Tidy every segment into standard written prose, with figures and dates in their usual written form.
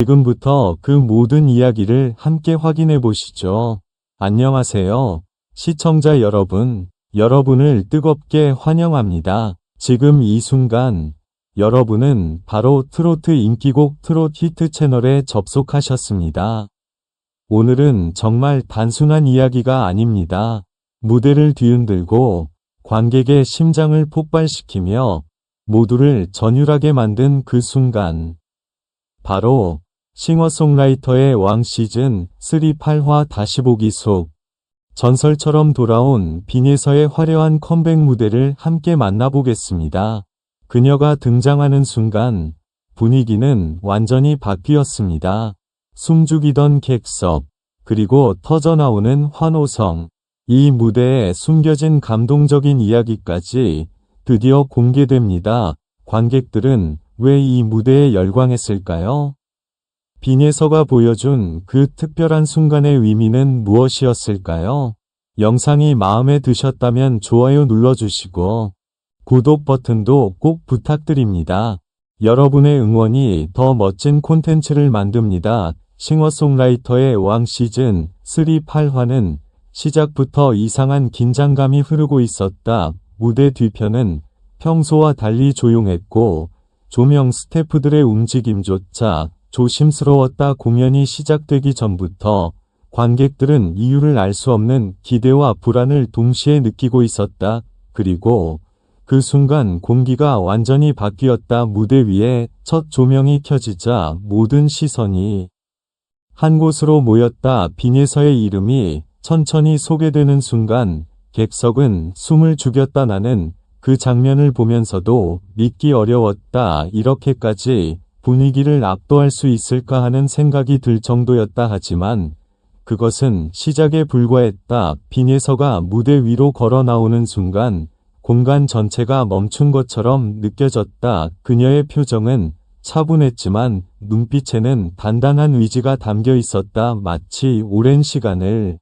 지금부터 그 모든 이야기를 함께 확인해 보시죠. 안녕하세요. 시청자 여러분, 여러분을 뜨겁게 환영합니다. 지금 이 순간, 여러분은 바로 트로트 인기곡 트롯 히트 채널에 접속하셨습니다. 오늘은 정말 단순한 이야기가 아닙니다. 무대를 뒤흔들고 관객의 심장을 폭발시키며 모두를 전율하게 만든 그 순간. 바로 싱어송라이터의 왕 시즌 3 8화 다시 보기 속 전설처럼 돌아온 빈예서의 화려한 컴백 무대를 함께 만나보겠습니다. 그녀가 등장하는 순간 분위기는 완전히 바뀌었습니다. 숨죽이던 객석, 그리고 터져나오는 환호성, 이 무대에 숨겨진 감동적인 이야기까지 드디어 공개됩니다. 관객들은 왜 이 무대에 열광했을까요? 빈예서가 보여준 그 특별한 순간의 의미는 무엇이었을까요? 영상이 마음에 드셨다면 좋아요 눌러주시고 구독 버튼도 꼭 부탁드립니다. 여러분의 응원이 더 멋진 콘텐츠를 만듭니다. 싱어송라이터의 왕 시즌 3 8화는 시작부터 이상한 긴장감이 흐르고 있었다. 무대 뒤편은 평소와 달리 조용했고 조명 스태프들의 움직임조차 조심스러웠다. 공연이 시작되기 전부터 관객들은 이유를 알 수 없는 기대와 불안을 동시에 느끼고 있었다. 그리고 그 순간 공기가 완전히 바뀌었다. 무대 위에 첫 조명이 켜지자 모든 시선이 한 곳으로 모였다. 빈예서의 이름이 천천히 소개되는 순간 객석은 숨을 죽였다. 나는 그 장면을 보면서도 믿기 어려웠다. 이렇게까지 분위기를 압도할 수 있을까 하는 생각이 들 정도였다. 하지만 그것은 시작에 불과했다. 빈예서가 무대 위로 걸어 나오는 순간 공간 전체가 멈춘 것처럼 느껴졌다. 그녀의 표정은 차분했지만 눈빛에는 단단한 의지가 담겨 있었다. 마치 오랜 시간을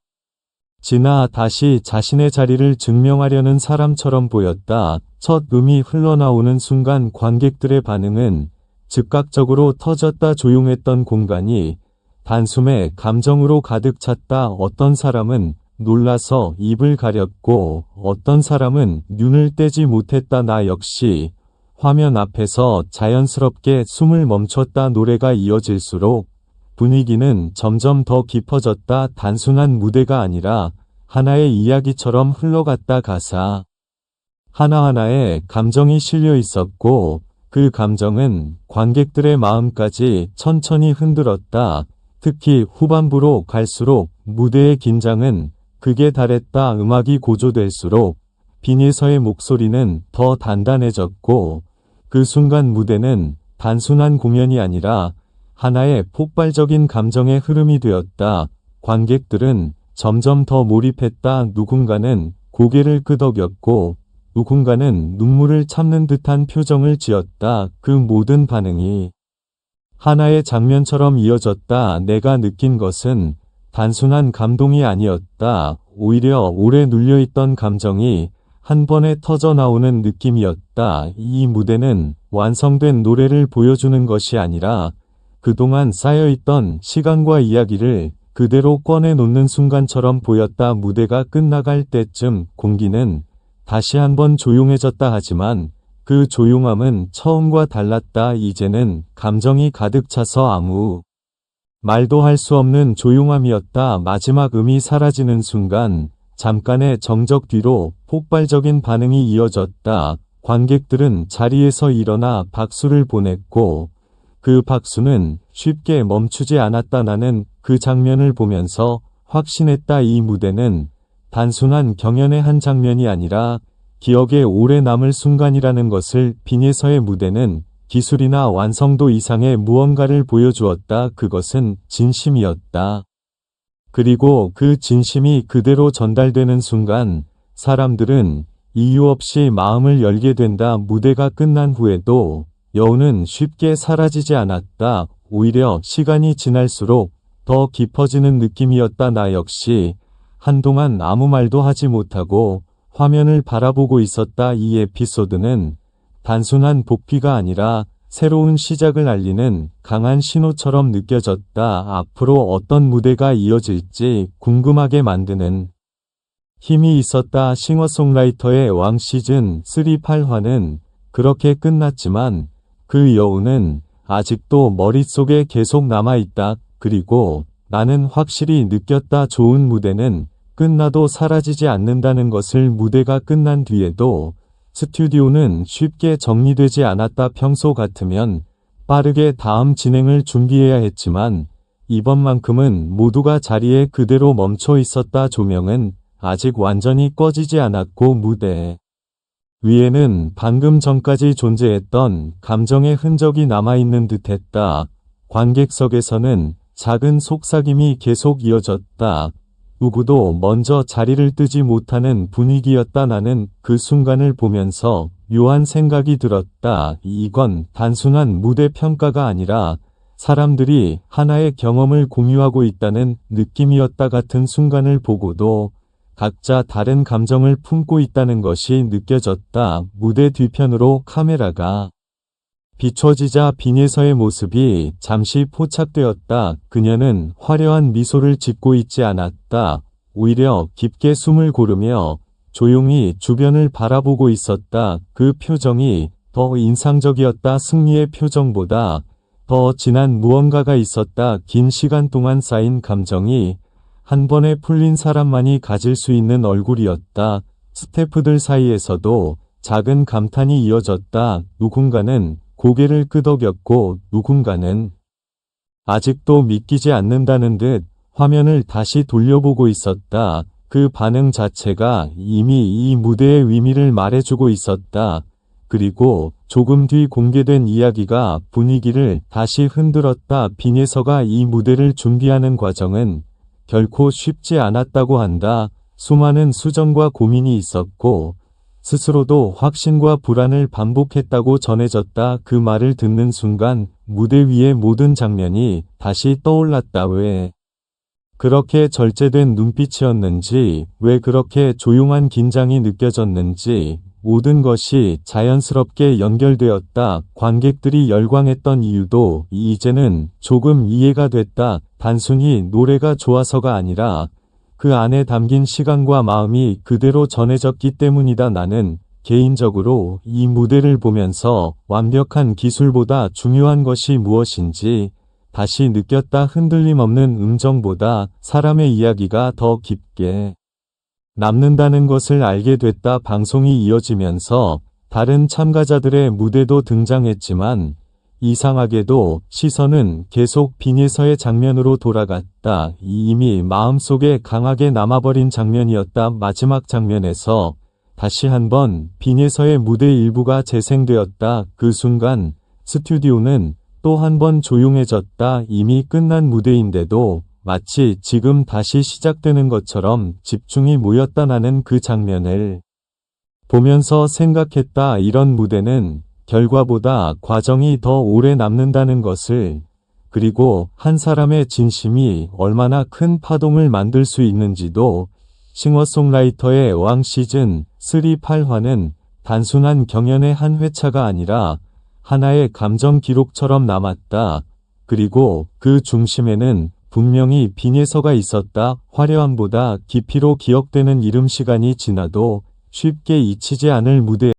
지나 다시 자신의 자리를 증명하려는 사람처럼 보였다. 첫 음이 흘러나오는 순간 관객들의 반응은 즉각적으로 터졌다. 조용했던 공간이 단숨에 감정으로 가득 찼다. 어떤 사람은 놀라서 입을 가렸고 어떤 사람은 눈을 떼지 못했다. 나 역시 화면 앞에서 자연스럽게 숨을 멈췄다. 노래가 이어질수록 분위기는 점점 더 깊어졌다. 단순한 무대가 아니라 하나의 이야기처럼 흘러갔다. 가사 하나하나에 감정이 실려 있었고 그 감정은 관객들의 마음까지 천천히 흔들었다. 특히 후반부로 갈수록 무대의 긴장은 극에 달했다. 음악이 고조될수록 빈예서의 목소리는 더 단단해졌고 그 순간 무대는 단순한 공연이 아니라 하나의 폭발적인 감정의 흐름이 되었다. 관객들은 점점 더 몰입했다. 누군가는 고개를 끄덕였고 누군가는 눈물을 참는 듯한 표정을 지었다. 그 모든 반응이 하나의 장면처럼 이어졌다. 내가 느낀 것은 단순한 감동이 아니었다. 오히려 오래 눌려있던 감정이 한 번에 터져 나오는 느낌이었다. 이 무대는 완성된 노래를 보여주는 것이 아니라 그동안 쌓여있던 시간과 이야기를 그대로 꺼내놓는 순간처럼 보였다. 무대가 끝나갈 때쯤 공기는 다시 한번 조용해졌다. 하지만 그 조용함은 처음과 달랐다. 이제는 감정이 가득 차서 아무 말도 할 수 없는 조용함이었다. 마지막 음이 사라지는 순간 잠깐의 정적 뒤로 폭발적인 반응이 이어졌다. 관객들은 자리에서 일어나 박수를 보냈고 그 박수는 쉽게 멈추지 않았다. 나는 그 장면을 보면서 확신했다. 이 무대는 단순한 경연의 한 장면이 아니라 기억에 오래 남을 순간이라는 것을. 빈예서의 무대는 기술이나 완성도 이상의 무언가를 보여주었다. 그것은 진심이었다. 그리고 그 진심이 그대로 전달되는 순간 사람들은 이유 없이 마음을 열게 된다. 무대가 끝난 후에도 여운은 쉽게 사라지지 않았다. 오히려 시간이 지날수록 더 깊어지는 느낌이었다. 나 역시 한동안 아무 말도 하지 못하고 화면을 바라보고 있었다. 이 에피소드는 단순한 복귀가 아니라 새로운 시작을 알리는 강한 신호처럼 느껴졌다. 앞으로 어떤 무대가 이어질지 궁금하게 만드는 힘이 있었다. 싱어송라이터의 왕 시즌 3 8화는 그렇게 끝났지만 그 여운은 아직도 머릿속에 계속 남아있다. 그리고 나는 확실히 느꼈다. 좋은 무대는 끝나도 사라지지 않는다는 것을. 무대가 끝난 뒤에도 스튜디오는 쉽게 정리되지 않았다. 평소 같으면 빠르게 다음 진행을 준비해야 했지만 이번만큼은 모두가 자리에 그대로 멈춰 있었다. 조명은 아직 완전히 꺼지지 않았고 무대 위에는 방금 전까지 존재했던 감정의 흔적이 남아있는 듯했다. 관객석에서는 작은 속삭임이 계속 이어졌다. 누구도 먼저 자리를 뜨지 못하는 분위기였다. 나는 그 순간을 보면서 묘한 생각이 들었다. 이건 단순한 무대 평가가 아니라 사람들이 하나의 경험을 공유하고 있다는 느낌이었다. 같은 순간을 보고도 각자 다른 감정을 품고 있다는 것이 느껴졌다. 무대 뒤편으로 카메라가 비춰지자 빈예서의 모습이 잠시 포착되었다. 그녀는 화려한 미소를 짓고 있지 않았다. 오히려 깊게 숨을 고르며 조용히 주변을 바라보고 있었다. 그 표정이 더 인상적이었다. 승리의 표정보다 더 진한 무언가가 있었다. 긴 시간 동안 쌓인 감정이 한 번에 풀린 사람만이 가질 수 있는 얼굴이었다. 스태프들 사이에서도 작은 감탄이 이어졌다. 누군가는 고개를 끄덕였고 누군가는 아직도 믿기지 않는다는 듯 화면을 다시 돌려보고 있었다. 그 반응 자체가 이미 이 무대의 의미를 말해주고 있었다. 그리고 조금 뒤 공개된 이야기가 분위기를 다시 흔들었다. 빈예서가 이 무대를 준비하는 과정은 결코 쉽지 않았다고 한다. 수많은 수정과 고민이 있었고 스스로도 확신과 불안을 반복했다고 전해졌다. 그 말을 듣는 순간 무대 위의 모든 장면이 다시 떠올랐다. 왜 그렇게 절제된 눈빛이었는지, 왜 그렇게 조용한 긴장이 느껴졌는지 모든 것이 자연스럽게 연결되었다. 관객들이 열광했던 이유도 이제는 조금 이해가 됐다. 단순히 노래가 좋아서가 아니라 그 안에 담긴 시간과 마음이 그대로 전해졌기 때문이다. 나는 개인적으로 이 무대를 보면서 완벽한 기술보다 중요한 것이 무엇인지 다시 느꼈다. 흔들림 없는 음정보다 사람의 이야기가 더 깊게 남는다는 것을 알게 됐다. 방송이 이어지면서 다른 참가자들의 무대도 등장했지만 이상하게도 시선은 계속 빈예서의 장면으로 돌아갔다. 이미 마음속에 강하게 남아버린 장면이었다. 마지막 장면에서 다시 한번 빈예서의 무대 일부가 재생되었다. 그 순간 스튜디오는 또 한 번 조용해졌다. 이미 끝난 무대인데도 마치 지금 다시 시작되는 것처럼 집중이 모였다. 나는 그 장면을 보면서 생각했다. 이런 무대는 결과보다 과정이 더 오래 남는다는 것을, 그리고 한 사람의 진심이 얼마나 큰 파동을 만들 수 있는지도. 싱어송라이터의 왕 시즌 3 8화는 단순한 경연의 한 회차가 아니라 하나의 감정 기록처럼 남았다. 그리고 그 중심에는 분명히 빈예서가 있었다. 화려함보다 깊이로 기억되는 이름. 시간이 지나도 쉽게 잊히지 않을 무대.